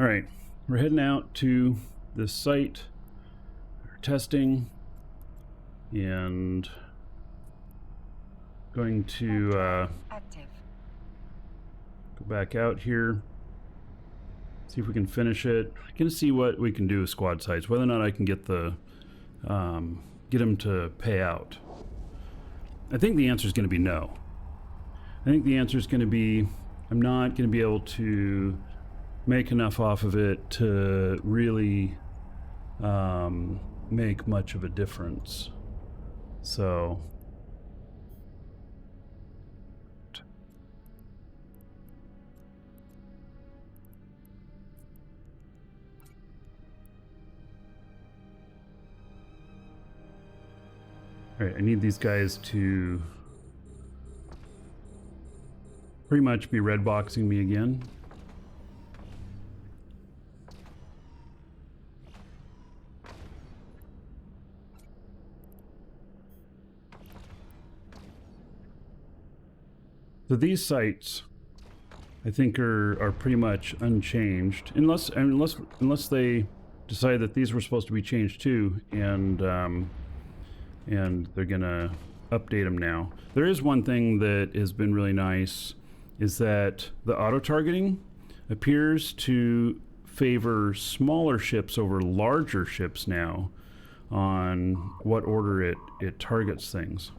All right, we're heading out to this site, we're testing, and going to go back out here, see if we can finish it. I'm gonna see what we can do with squad sites, whether or not I can get the get them to pay out. I think the answer is going to be no. I think the answer is going to be I'm not going to be able to make enough off of it to really make much of a difference. So all right, I need these guys to pretty much be red boxing me again. So these sites, I think, are pretty much unchanged, unless they decide that these were supposed to be changed too, and they're gonna update them now. There is one thing that has been really nice, is that the auto targeting appears to favor smaller ships over larger ships now on what order it targets things,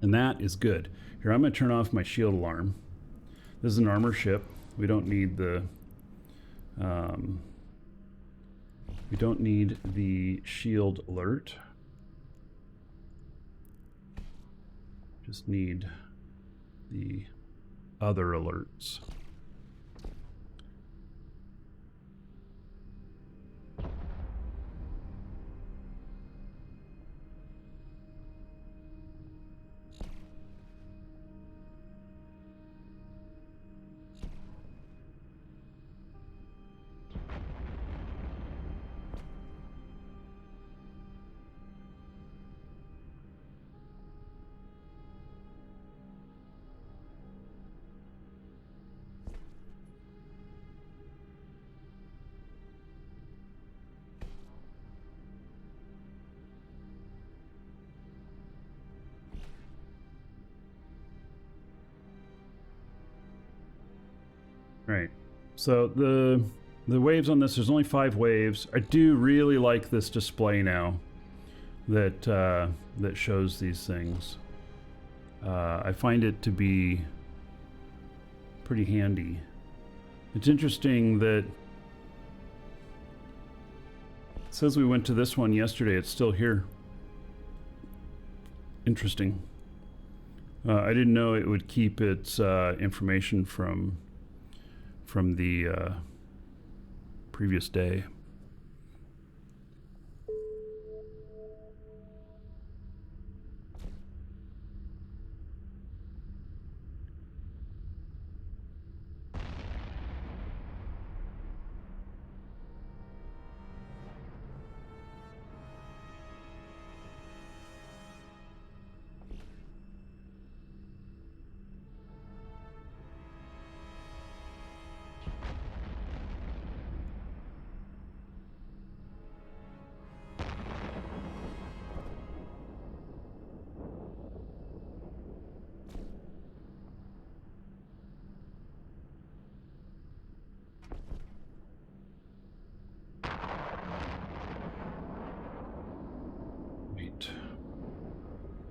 and that is good. Here, I'm going to turn off my shield alarm. This is an armor ship. We don't need the shield alert. Just need the other alerts. Right. So the waves on this, there's only 5 waves. I do really like this display now that that shows these things. I find it to be pretty handy. It's interesting that it says we went to this one yesterday. It's still here. Interesting. I didn't know it would keep its information from the previous day.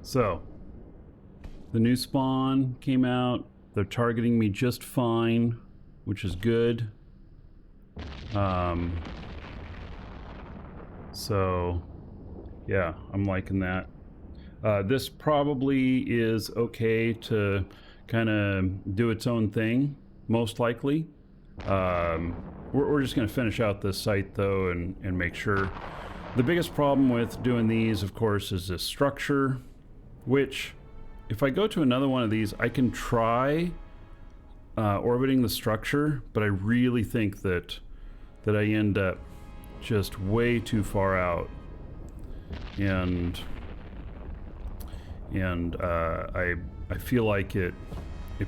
So, the new spawn came out. They're targeting me just fine, which is good. So, yeah, I'm liking that. This probably is okay to kind of do its own thing, most likely. We're just going to finish out this site, though, and make sure. The biggest problem with doing these, of course, is this structure, which, if I go to another one of these, I can try orbiting the structure, but I really think that I end up just way too far out, and I feel like it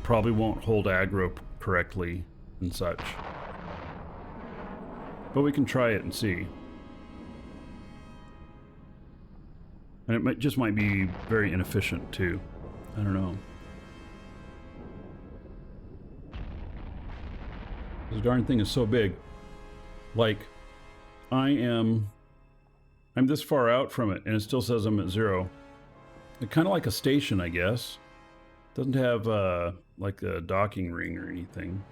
probably won't hold aggro correctly and such. But we can try it and see. And it just might be very inefficient too. I don't know. This darn thing is so big. Like, I'm this far out from it and it still says I'm at 0. It's kind of like a station, I guess. Doesn't have like a docking ring or anything.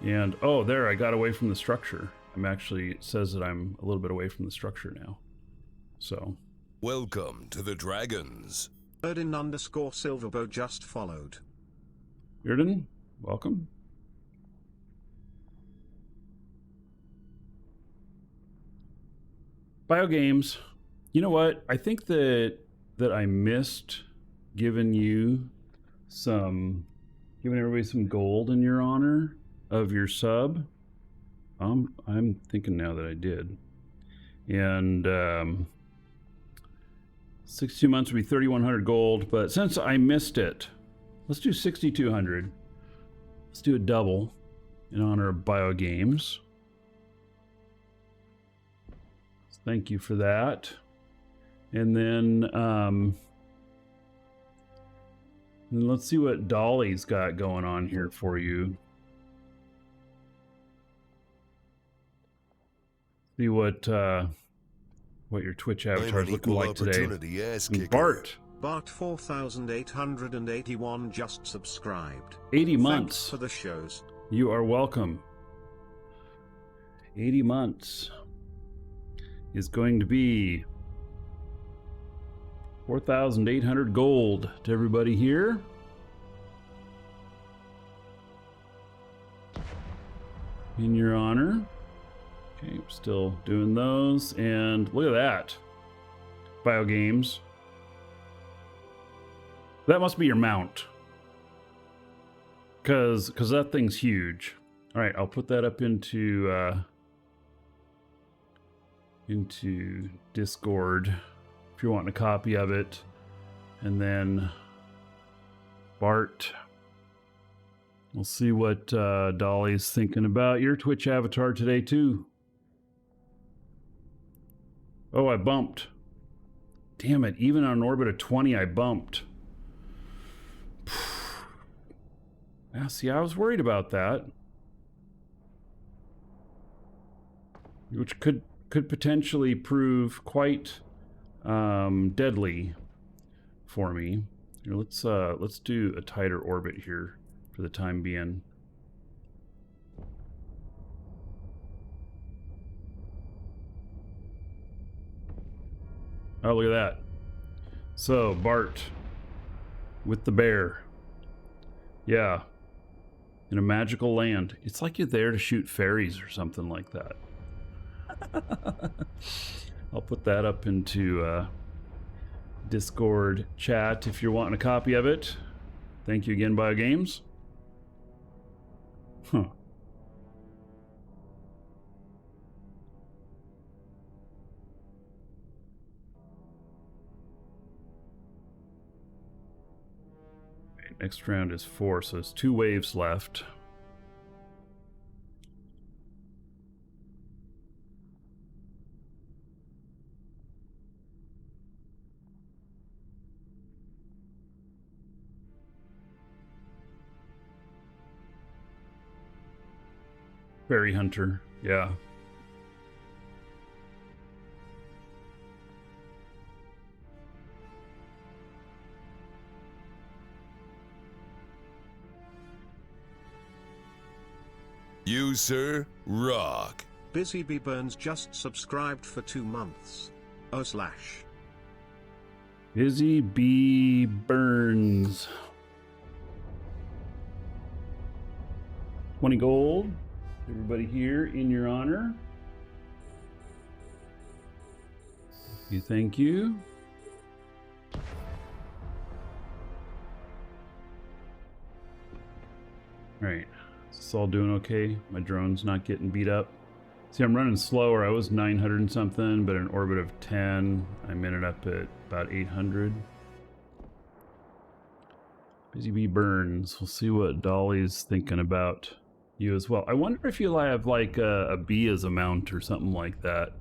And oh, there, I got away from the structure. I'm actually, it says that I'm a little bit away from the structure now. So. Welcome to the Dragons. Erden_Silverbow just followed. Erden, welcome. Biogames. You know what? I think that I missed giving everybody some gold in your honor of your sub. I'm thinking now that I did. And 62 months would be 3,100 gold, but since I missed it, let's do 6,200. Let's do a double in honor of Biogames. Thank you for that. And then let's see what Dolly's got going on here for you. See what your Twitch avatar is looking like today. Bart 4,881 just subscribed. 80 months. Thanks for the shows. You are welcome. 80 months is going to be 4,800 gold to everybody here. In your honor. Okay, we're still doing those. And look at that. Biogames. That must be your mount. Because that thing's huge. All right, I'll put that up into Discord if you're wanting a copy of it. And then Bart, we'll see what Dolly's thinking about your Twitch avatar today too. Oh, I bumped. Damn it, even on an orbit of 20 I bumped. Yeah, see, I was worried about that. Which could potentially prove quite deadly for me. Here, let's do a tighter orbit here for the time being. Oh, look at that. So, Bart with the bear. Yeah. In a magical land. It's like you're there to shoot fairies or something like that. I'll put that up into Discord chat if you're wanting a copy of it. Thank you again, Biogames. Huh. Right, next round is 4, so there's 2 waves left. Fairy Hunter, yeah. You, sir, rock. Busy Bee Burns just subscribed for 2 months. / Busy Bee Burns. 20 gold. Everybody here in your honor. Thank you. Alright, is this all doing okay? My drone's not getting beat up. See, I'm running slower. I was 900 and something, but an orbit of 10, I'm in it up at about 800. Busy Bee Burns. We'll see what Dolly's thinking about you as well. I wonder if you'll have like a bee as a mount or something like that.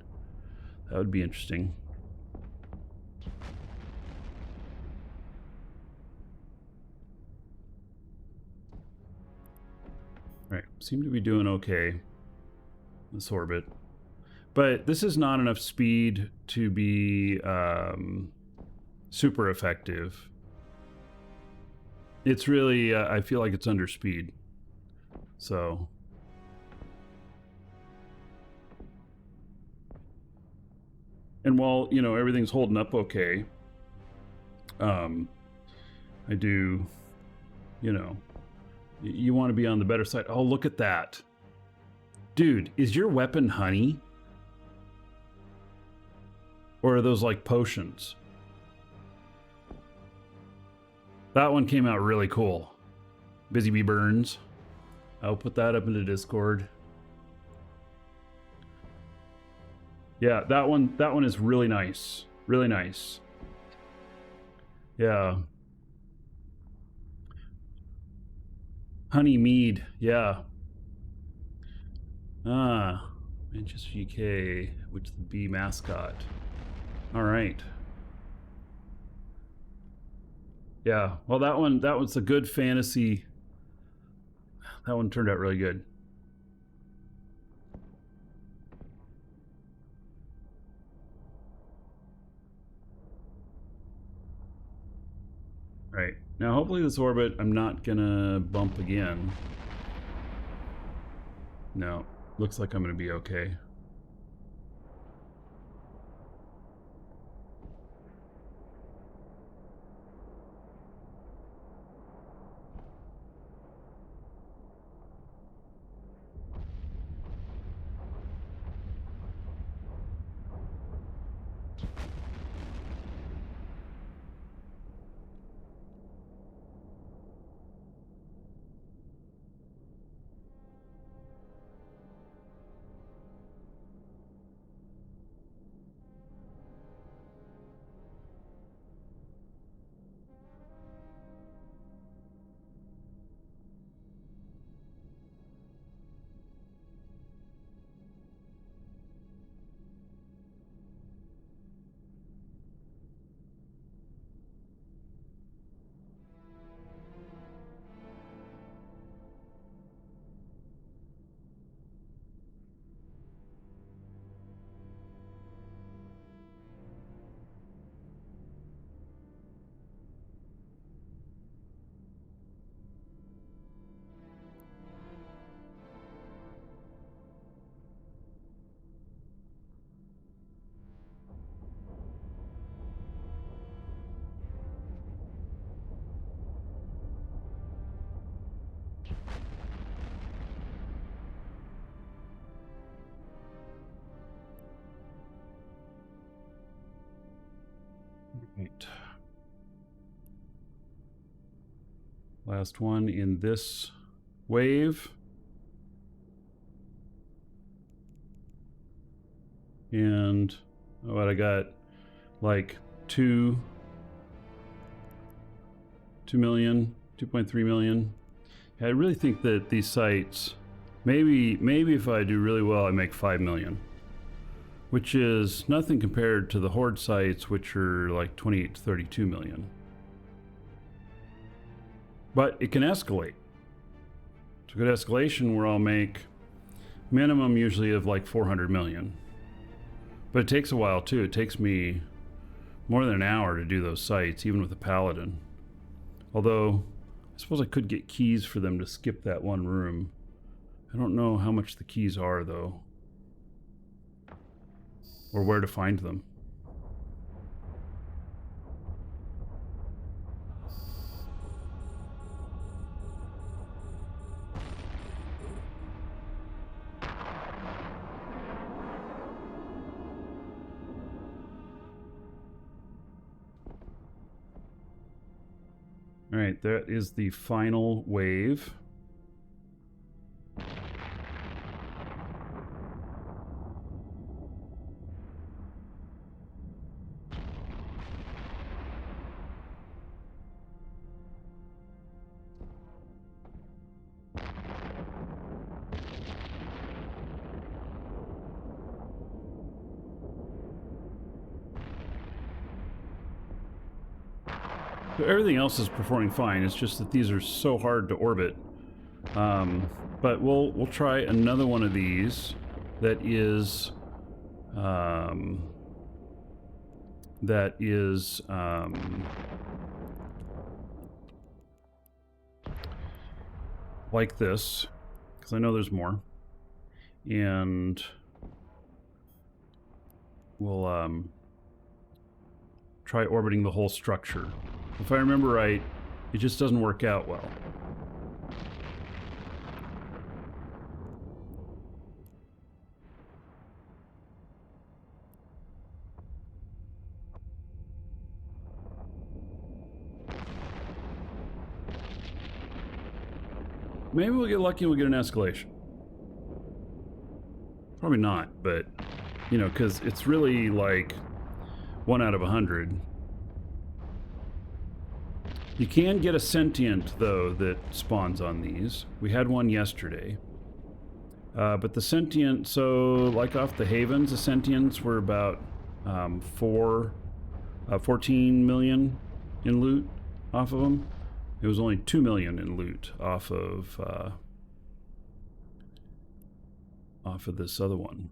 That would be interesting. Right, seem to be doing okay, this orbit. But this is not enough speed to be super effective. It's really, I feel like it's under speed. So. And while, you know, everything's holding up okay, I do, you know, you want to be on the better side. Oh, look at that. Dude, is your weapon honey? Or are those like potions? That one came out really cool. Busy Bee Burns. I'll put that up into Discord. Yeah, that one is really nice. Really nice. Yeah. Honey Mead, yeah. Ah, Manchester GK, which is the bee mascot. All right. Yeah, well that was a good fantasy. That one turned out really good. Right, now hopefully this orbit I'm not gonna bump again. No, looks like I'm gonna be okay. Right. Last one in this wave. And what I got like 2 million, 2.3 million. I really think that these sites, maybe if I do really well, I make 5 million. Which is nothing compared to the Horde sites, which are like 28 to 32 million. But it can escalate. It's a good escalation where I'll make minimum usually of like 400 million. But it takes a while too. It takes me more than an hour to do those sites, even with a Paladin. Although, I suppose I could get keys for them to skip that one room. I don't know how much the keys are though. Or where to find them. All right, that is the final wave. Everything else is performing fine. It's just that these are so hard to orbit. But we'll try another one of these that is like this, because I know there's more, and we'll try orbiting the whole structure. If I remember right, it just doesn't work out well. Maybe we'll get lucky and we'll get an escalation. Probably not, but, you know, because it's really like 1 out of 100. You can get a sentient, though, that spawns on these. We had one yesterday. But the sentient, so like off the Havens, the sentients were about 14 million in loot off of them. It was only 2 million in loot off of this other one.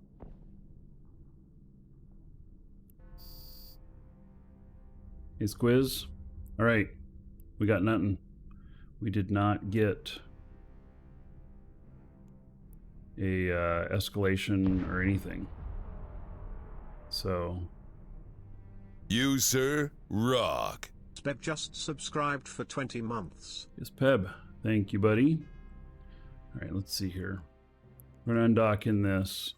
Hey, Squiz. All right, we got nothing. We did not get a escalation or anything. So. You, sir, rock. Speb just subscribed for 20 months. Yes, Peb. Thank you, buddy. All right, let's see here. We're going to undock in this.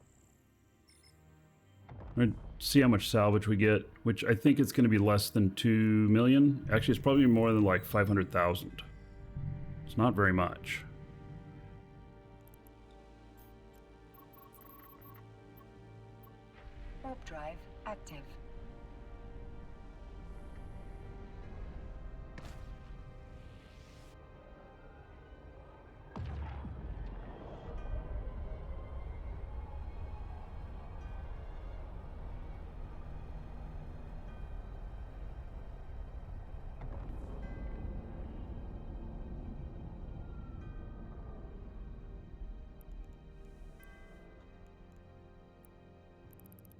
We're going to see how much salvage we get, which I think it's going to be less than 2 million. Actually, it's probably more than like 500,000. It's not very much. Warp drive active.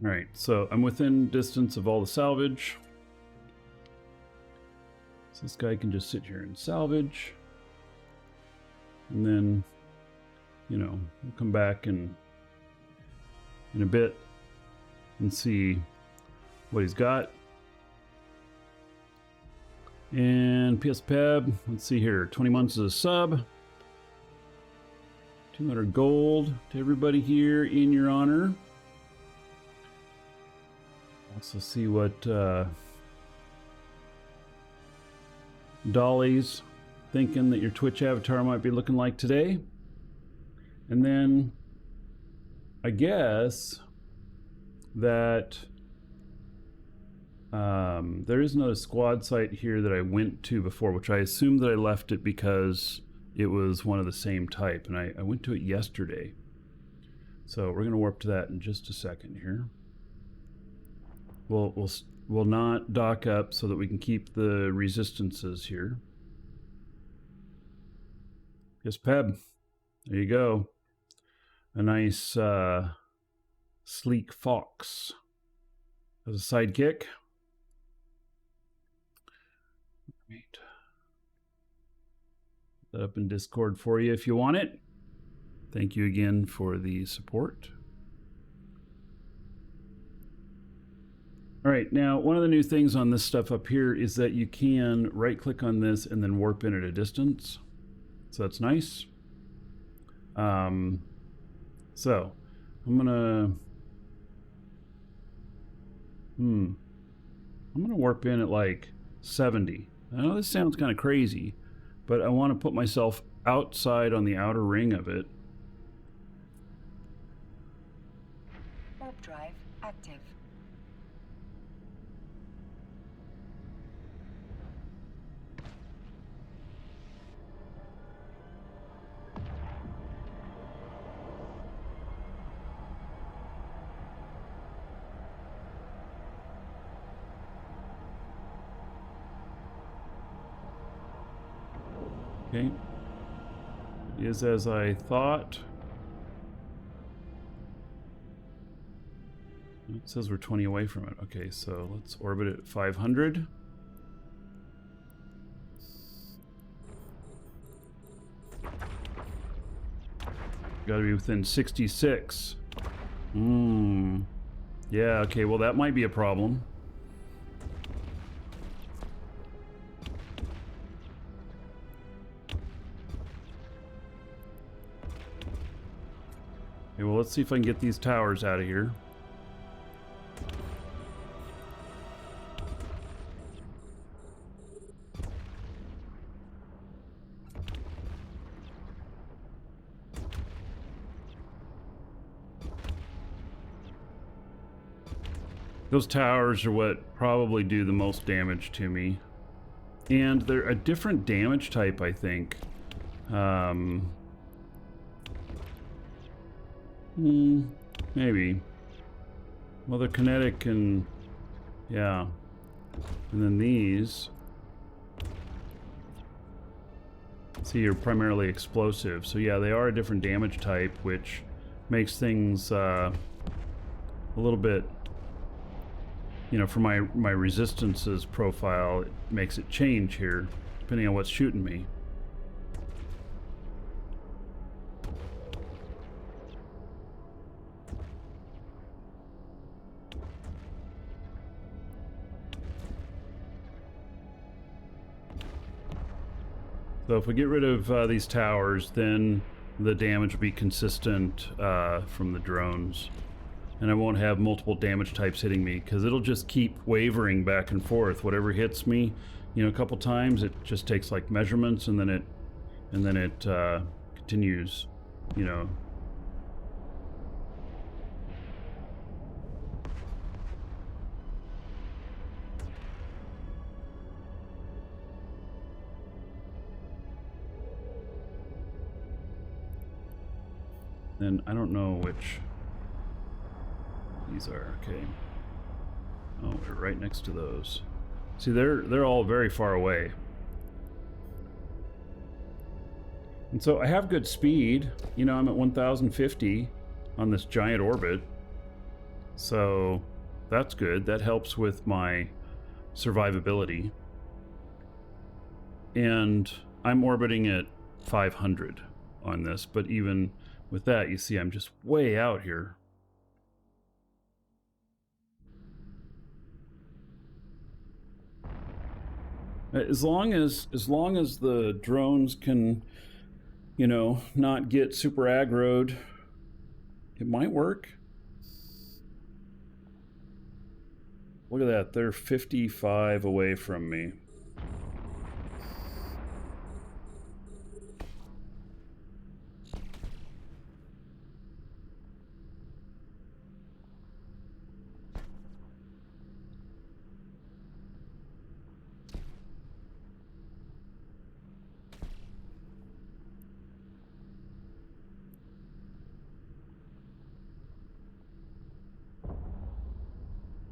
All right, so I'm within distance of all the salvage. So this guy can just sit here and salvage. And then, you know, we'll come back in a bit and see what he's got. And PS Peb, let's see here, 20 months as a sub. 200 gold to everybody here in your honor. Also see what Dolly's thinking that your Twitch avatar might be looking like today. And then I guess that there is another squad site here that I went to before, which I assumed that I left it because it was one of the same type, and I went to it yesterday. So we're going to warp to that in just a second here. We'll not dock up so that we can keep the resistances here. Yes, Peb. There you go. A nice sleek fox as a sidekick. Right. Put that up in Discord for you if you want it. Thank you again for the support. All right, now one of the new things on this stuff up here is that you can right-click on this and then warp in at a distance. So that's nice. So I'm gonna warp in at like 70. I know this sounds kind of crazy, but I want to put myself outside on the outer ring of it. Warp drive active. Okay. It is as I thought. It says we're 20 away from it. Okay, so let's orbit at 500. Gotta be within 66. Yeah, okay, well that might be a problem. Okay, well let's see if I can get these towers out of here. Those towers are what probably do the most damage to me. And they're a different damage type, I think. Maybe. Well, they're kinetic and... yeah. And then these... see, are primarily explosive. So yeah, they are a different damage type, which makes things a little bit... you know, for my resistances profile, it makes it change here, depending on what's shooting me. So if we get rid of these towers, then the damage will be consistent from the drones. And I won't have multiple damage types hitting me, because it'll just keep wavering back and forth. Whatever hits me, you know, a couple times, it just takes like measurements, and then it continues, you know. Then I don't know which these are. Okay. Oh, we're right next to those. See, they're all very far away. And so I have good speed. You know, I'm at 1050 on this giant orbit. So that's good. That helps with my survivability. And I'm orbiting at 500 on this, but even with that, you see I'm just way out here. As long as the drones can, you know, not get super aggroed, it might work. Look at that, they're 55 away from me.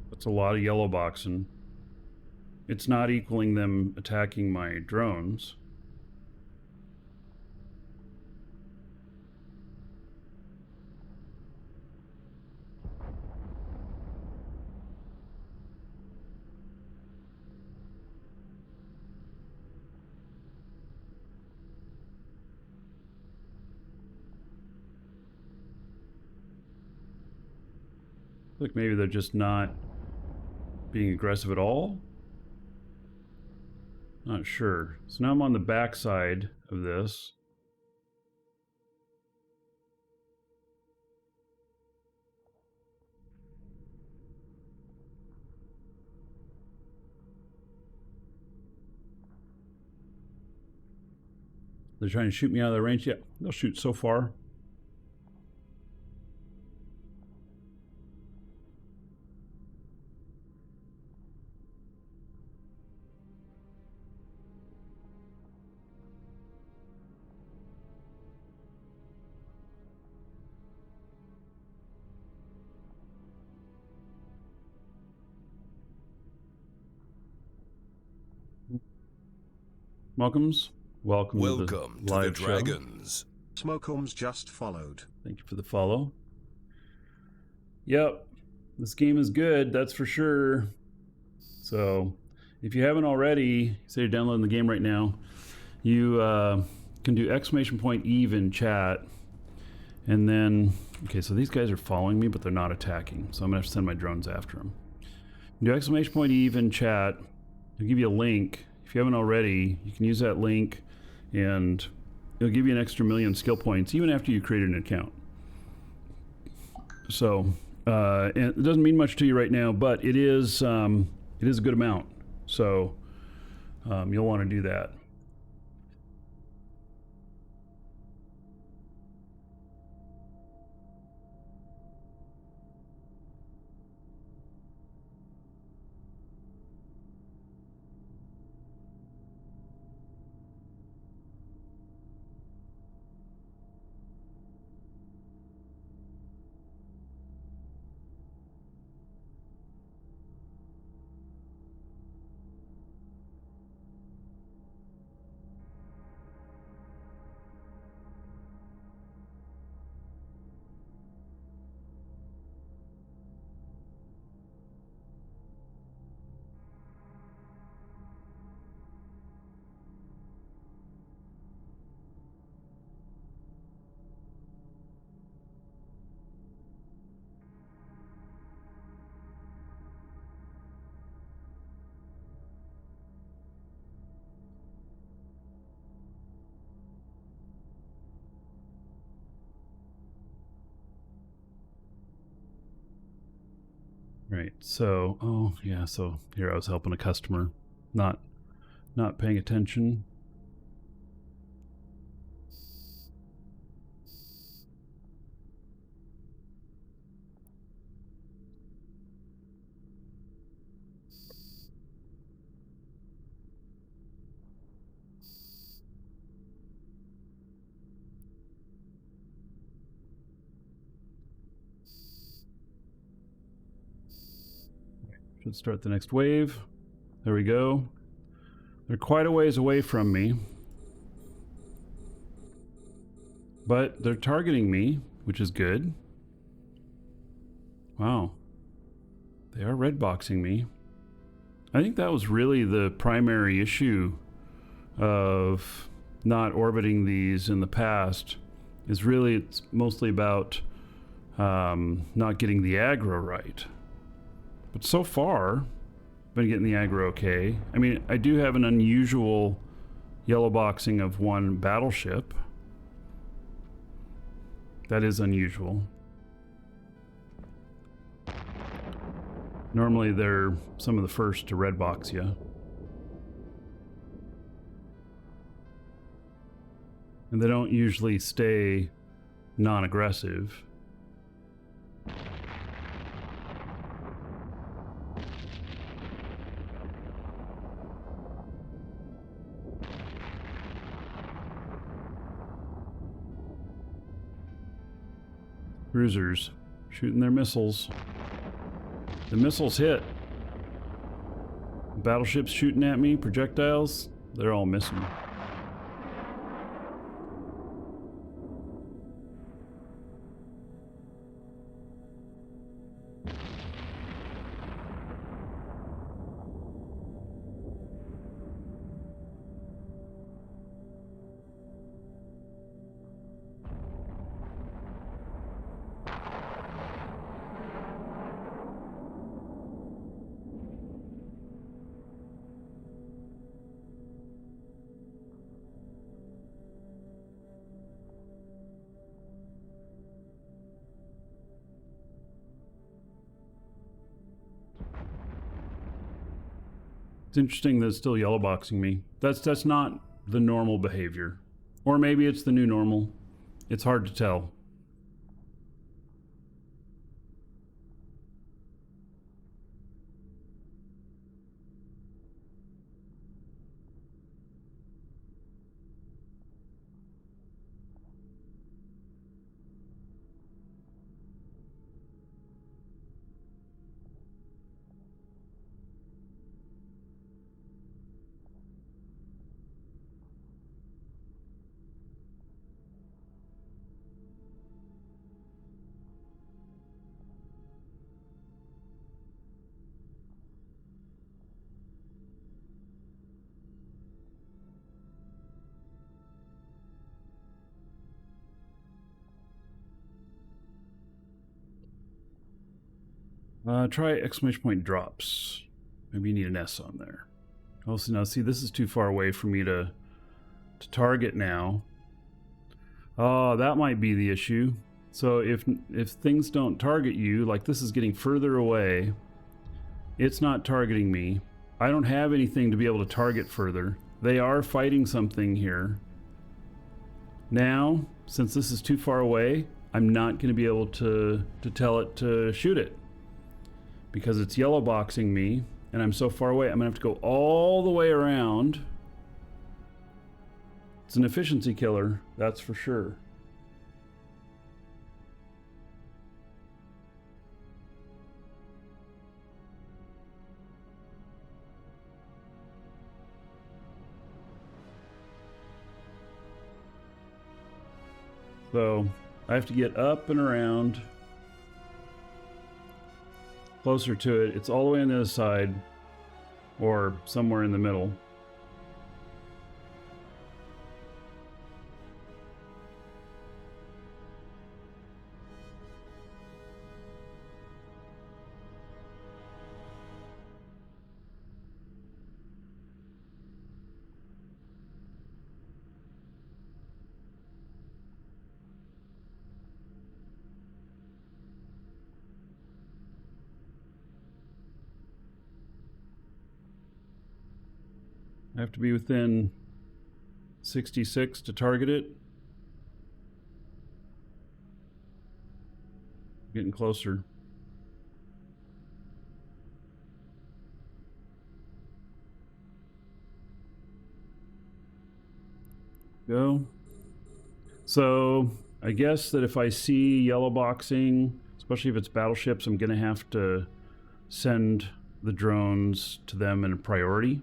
That's a lot of yellow boxing. It's not equaling them attacking my drones. Look, maybe they're just not being aggressive at all? Not sure. So now I'm on the back side of this. They're trying to shoot me out of the range. Yeah, they'll shoot so far. Welcomes. welcome, Welcome to the to the live show. Dragons. Smokeholmes just followed. Thank you for the follow. Yep, this game is good, that's for sure. So, if you haven't already, say you're downloading the game right now, you can do !EVE in chat, and then, okay, so these guys are following me, but they're not attacking, so I'm gonna have to send my drones after them. Do !EVE in chat. I'll give you a link. If you haven't already, you can use that link, and it'll give you an extra 1,000,000 skill points, even after you create an account. So, and it doesn't mean much to you right now, but it is a good amount. So, you'll want to do that. Right, so, oh yeah, so here I was helping a customer, not paying attention. Should start the next wave. There we go. They're quite a ways away from me, but they're targeting me, which is good. Wow. They are red boxing me. I think that was really the primary issue of not orbiting these in the past, is really it's mostly about not getting the aggro right. But so far, I've been getting the aggro okay. I mean, I do have an unusual yellow boxing of one battleship. That is unusual. Normally they're some of the first to red box you. And they don't usually stay non-aggressive. Cruisers shooting their missiles. The missiles hit. Battleships shooting at me, projectiles, they're all missing. It's interesting that it's still yellow boxing me. That's not the normal behavior. Or maybe it's the new normal. It's hard to tell. Try exclamation point drops. Maybe you need an S on there. Also, now see, this is too far away for me to target now. Oh, that might be the issue. So if things don't target you, like this is getting further away, it's not targeting me. I don't have anything to be able to target further. They are fighting something here. Now, since this is too far away, I'm not going to be able to tell it to shoot it. Because it's yellow boxing me, and I'm so far away, I'm going to have to go all the way around. It's an efficiency killer, that's for sure. So I have to get up and around closer to it. It's all the way on the other side or somewhere in the middle. I have to be within 66 to target it. Getting closer. Go. So I guess that if I see yellow boxing, especially if it's battleships, I'm going to have to send the drones to them in a priority.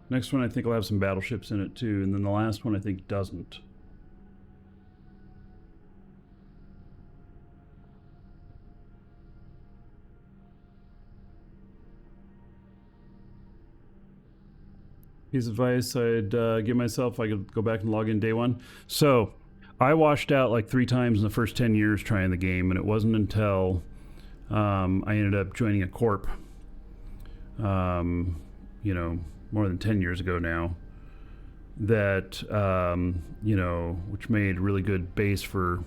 Next one I think will have some battleships in it too, and then the last one I think doesn't. Piece of advice I'd give myself, I could go back and log in day one. So I washed out like 3 times in the first 10 years trying the game, and it wasn't until I ended up joining a corp, you know, more than 10 years ago now, that, you know, which made really good base for,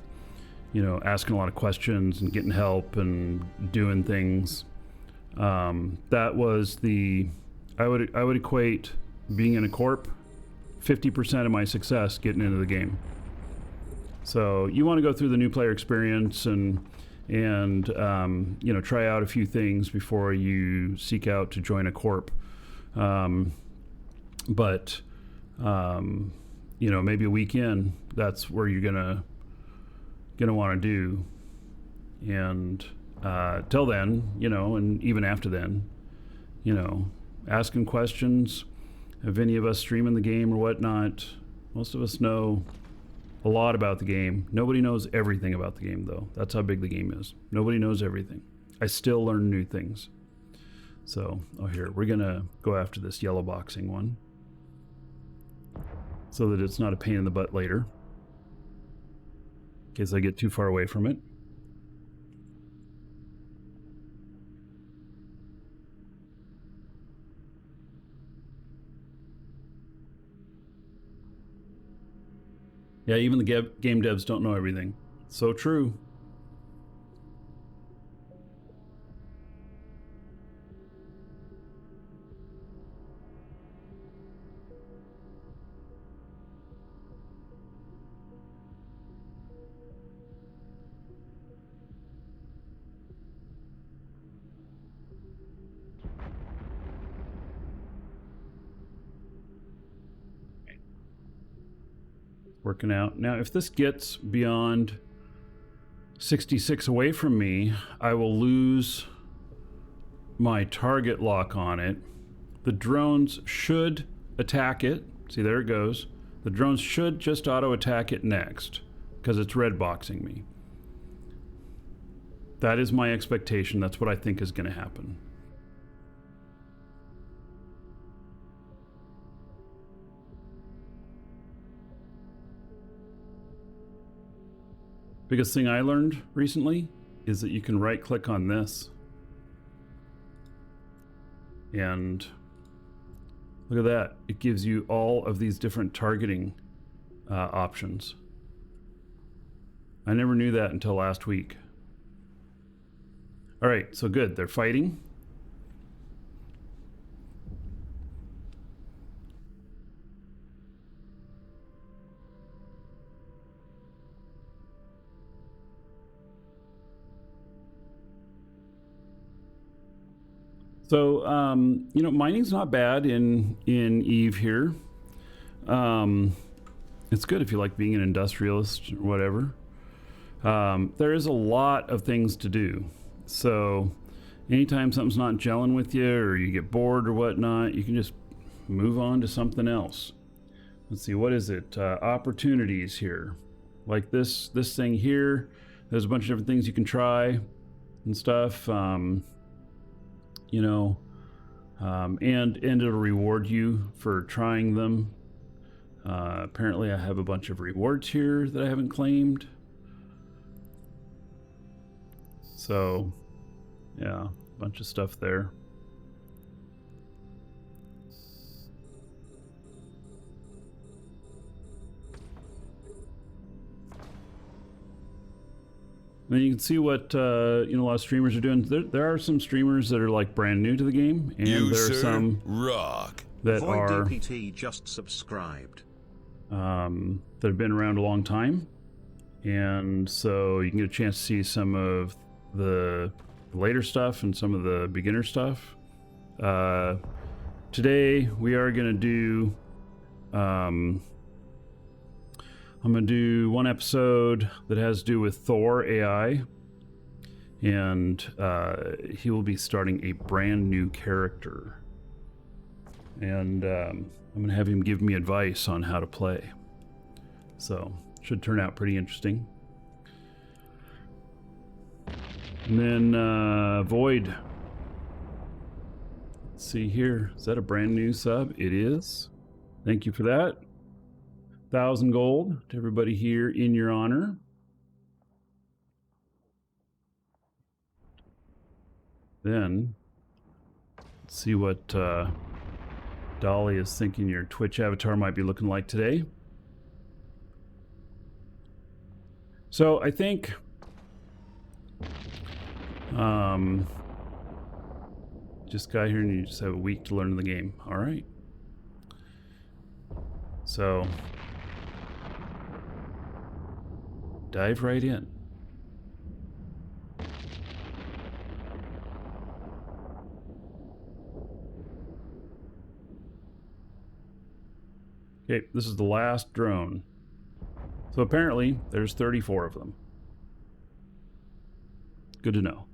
you know, asking a lot of questions and getting help and doing things. That was the, I would equate being in a corp 50% of my success getting into the game. So you want to go through the new player experience and you know, try out a few things before you seek out to join a corp. But you know, maybe a week in, that's where you're gonna want to do. And till then, you know, and even after then, you know, asking questions. If any of us streaming the game or whatnot, most of us know a lot about the game. Nobody knows everything about the game, though. That's how big the game is. Nobody knows everything. I still learn new things. So, oh, here, we're gonna go after this yellow boxing one so that it's not a pain in the butt later in case I get too far away from it. Yeah, even the game devs don't know everything. So true. Working out. Now, if this gets beyond 66 away from me, I will lose my target lock on it. The drones should attack it. See, there it goes. The drones should just auto-attack it next, because it's red boxing me. That is my expectation. That's what I think is going to happen. Biggest thing I learned recently is that you can right-click on this. And look at that. It gives you all of these different targeting options. I never knew that until last week. All right, so good. They're fighting. So, you know, mining's not bad in Eve here. It's good if you like being an industrialist or whatever. There is a lot of things to do. So anytime something's not gelling with you or you get bored or whatnot, you can just move on to something else. Let's see, what is it? Opportunities here. Like this thing here, there's a bunch of different things you can try and stuff. You know, and it'll reward you for trying them. Apparently I have a bunch of rewards here that I haven't claimed. So, yeah, a bunch of stuff there. Then you can see what you know, a lot of streamers are doing. There are some streamers that are like brand new to the game, and there are some that Void are DPT just subscribed. that have been around a long time, and so you can get a chance to see some of the later stuff and some of the beginner stuff. Today we are going to do I'm going to do one episode that has to do with Thor AI, and he will be starting a brand new character, and I'm going to have him give me advice on how to play, so should turn out pretty interesting. And then Void, let's see here, is that a brand new sub? It is. Thank you for that. 1,000 gold to everybody here in your honor. Then let's see what Dolly is thinking your Twitch avatar might be looking like today. So I think just got here and you just have a week to learn the game. All right. So dive right in. Okay, this is the last drone. So apparently there's 34 of them. Good to know.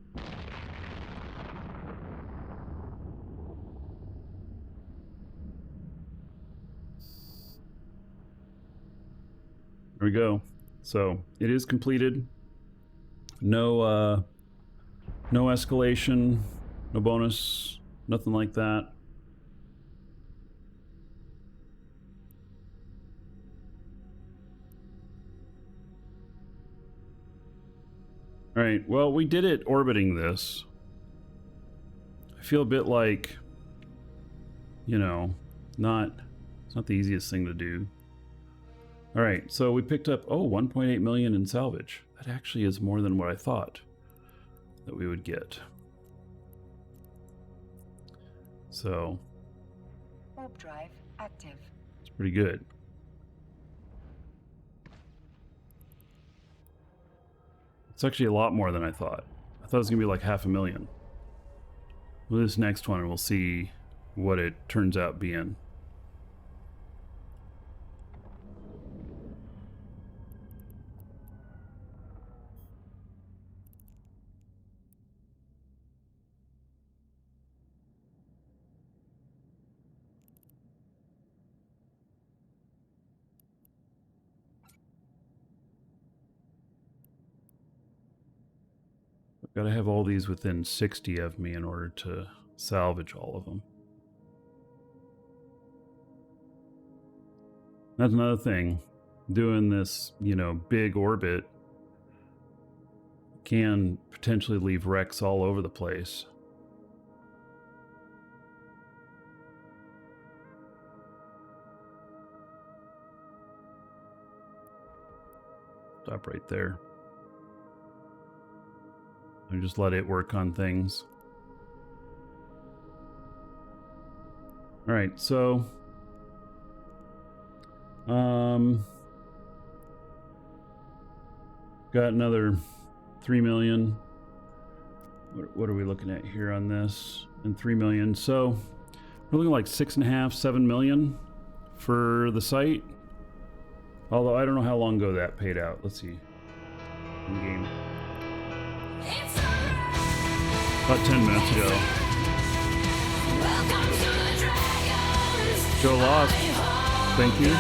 There we go. So it is completed. No no escalation, no bonus, nothing like that. All right, well, we did it orbiting this. I feel a bit like, you know, it's not the easiest thing to do. All right, so we picked up, 1.8 million in salvage. That actually is more than what I thought that we would get. So Warp drive active. it's pretty good. It's actually a lot more than I thought. I thought it was gonna be like 500,000. Well, this next one, we'll see what it turns out being. Gotta have all these within 60 of me in order to salvage all of them. That's another thing. Doing this, you know, big orbit can potentially leave wrecks all over the place. Stop right there. And just let it work on things. All right, so got another 3 million. What are we looking at here on this? And 3 million. So we're looking like 6.5, 7 million for the site. Although I don't know how long ago that paid out. Let's see. In game. About 10 minutes ago. Joe Lost. Thank you.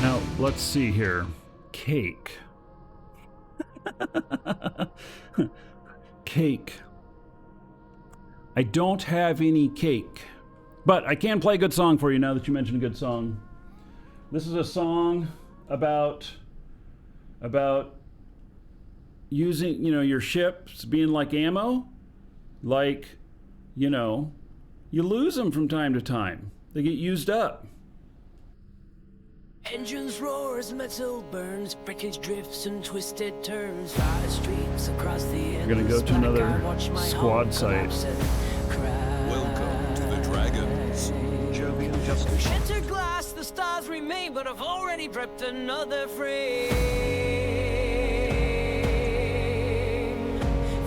Now, let's see here. Cake. Cake. I don't have any cake. But I can play a good song for you now that you mentioned a good song. This is a song about using, you know, your ships being like ammo. Like, you know, you lose them from time to time. They get used up. Engines roars, metal burns, breakage drifts and twisted turns. Fire streaks across the We're gonna go to another squad site. Welcome to the Dragons. Jovian Justice. Shattered glass, the stars remain, but I've already prepped another frame.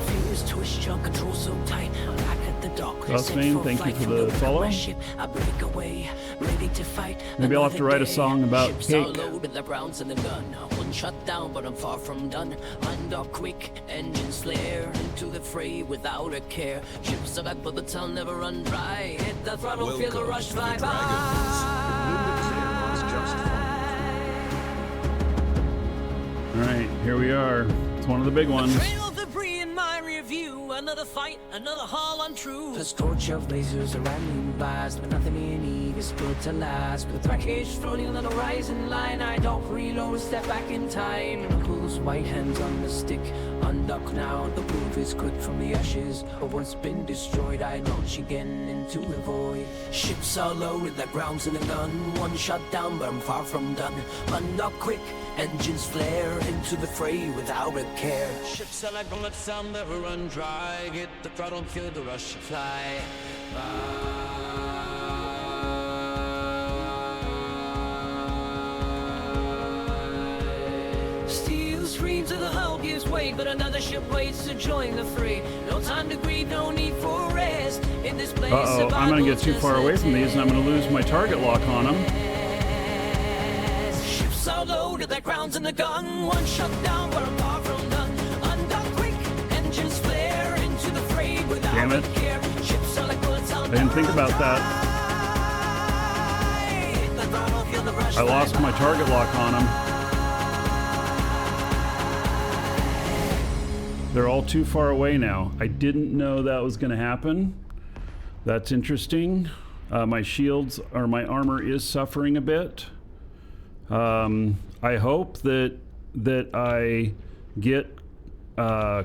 Fingers twist, your control so tight. I'm back at the dock. Crossvein, thank you for the follow. I break away, ready to fight. Maybe I'll have to write a song about Ships cake. are loaded, the rounds in the gun. One shut down, but I'm far from done. Hand up quick, engines flare into the fray without a care. Ships are like bullets, I'll never run dry. Hit the throttle, feel the Welcome rush to the fly Dragons. All right, here we are. It's one of the big ones. Trail of debris in my review. Another fight, another haul untrue. The scorch of lasers around me blast, but nothing in need is built to last. With wreckage floating on the horizon line, I don't reload, step back in time. Knuckles, white hands on the stick. Undock now, the proof is quick from the ashes of what's been destroyed. I launch again into the void. Ships are loaded, the ground's in the gun. One shot down, but I'm far from done. Undock quick, engines flare into the fray without a care. Ships are like bullets, I'll never run dry. Get the throttle, feel the rush, fly by. Steel screams of the hull gives way, but another ship waits to join the fray. No time to grieve, no need for rest. In this place, Uh-oh, I'm gonna get too far away from these and I'm gonna lose my target lock on them. Ships are loaded, their ground's in the gun. One shut down, but I'm far from done. Undock quick, engines flare into the fray without Damn it. a care. Ships are like bullets, I'll I didn't think about that. hit the throttle, feel the rush I lost fly my by. target lock on them. They're all too far away now. I didn't know that was going to happen. That's interesting. My shields or my armor is suffering a bit. I hope that I get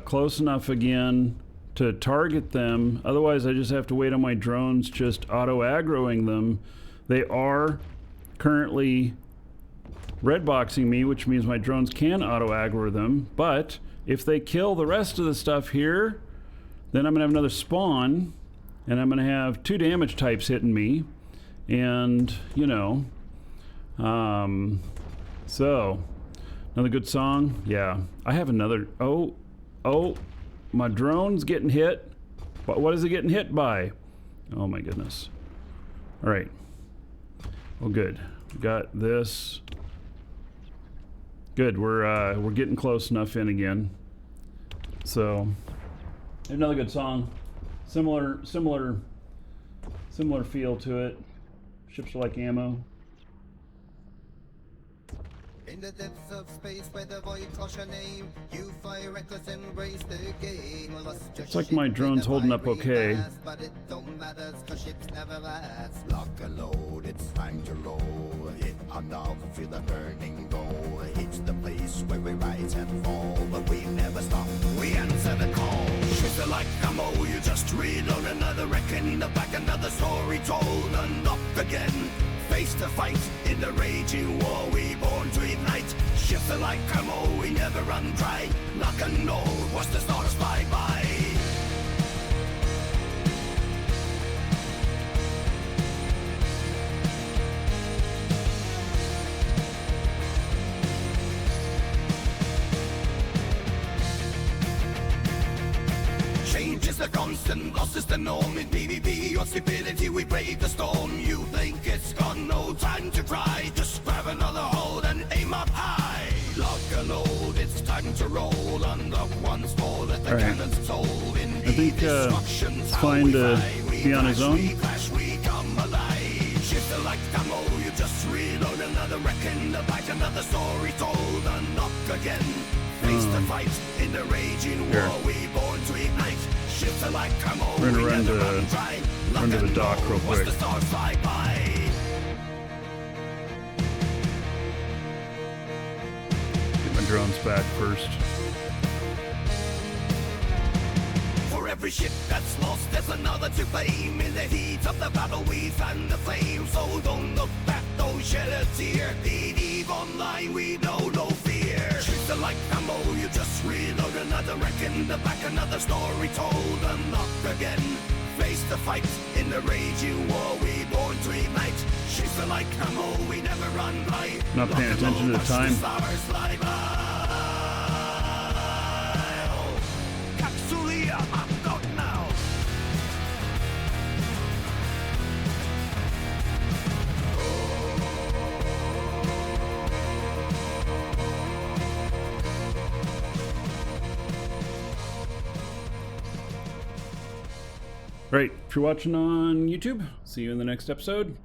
close enough again to target them. Otherwise, I just have to wait on my drones just auto-aggroing them. They are currently red boxing me, which means my drones can auto-aggro them. But if they kill the rest of the stuff here, then I'm gonna have another spawn, and I'm gonna have 2 damage types hitting me, and you know, so another good song. Yeah, I have another. Oh, my drone's getting hit. But what is it getting hit by? Oh my goodness. All right. Well, good. We got this. Good. We're getting close enough in again. So another good song. Similar feel to it. Ships are like ammo. In the depths of space where the void calls your name, you fire reckless, embrace the game. Looks like my drone's holding up okay. But it don't matter, 'cause ships never last. Lock and load, it's time to roll. Hit on off, feel the burning roll. It's the place where we rise and fall, but we never stop. We answer the call. Ships are like ammo, you just reload another reckoning, the back another story told, and up again. Face to fight in the raging war, we born to ignite. Ships are like ammo, we never run dry. Lock and load, watch the stars fly by. Change is the constant, loss is the norm. In PvP or stupidity, we brave the storm. You think it's gone, no time to cry. Just grab another hold and aim up high. Lock and load, it's time to roll. Unlock once more, let the cannons toll. In I think it's fine to be on his own. We clash, we come alive. Shift like ammo, you just reload another reckon. The back another story told. Unlock again. Face the fight in the raging war, we born to ignite. Ships are like ammo, We're gonna we run never to run dry. run to the dock real Watch quick. the stars fly by. Get my drones back first. For every ship that's lost, there's another to blame. In the heat of the battle, we fan the flame. So don't look back, don't shed a tear. Eve online, we know no fear. Ships are like ammo, you just reload another reckon. The back another story told, unlock again. Face the fight in the raging war, we born to ignite. Ships are like ammo, we never run by. Not paying attention to the time. Stars fly by. Capsulia, I'm not now. Right. If you're watching on YouTube, see you in the next episode.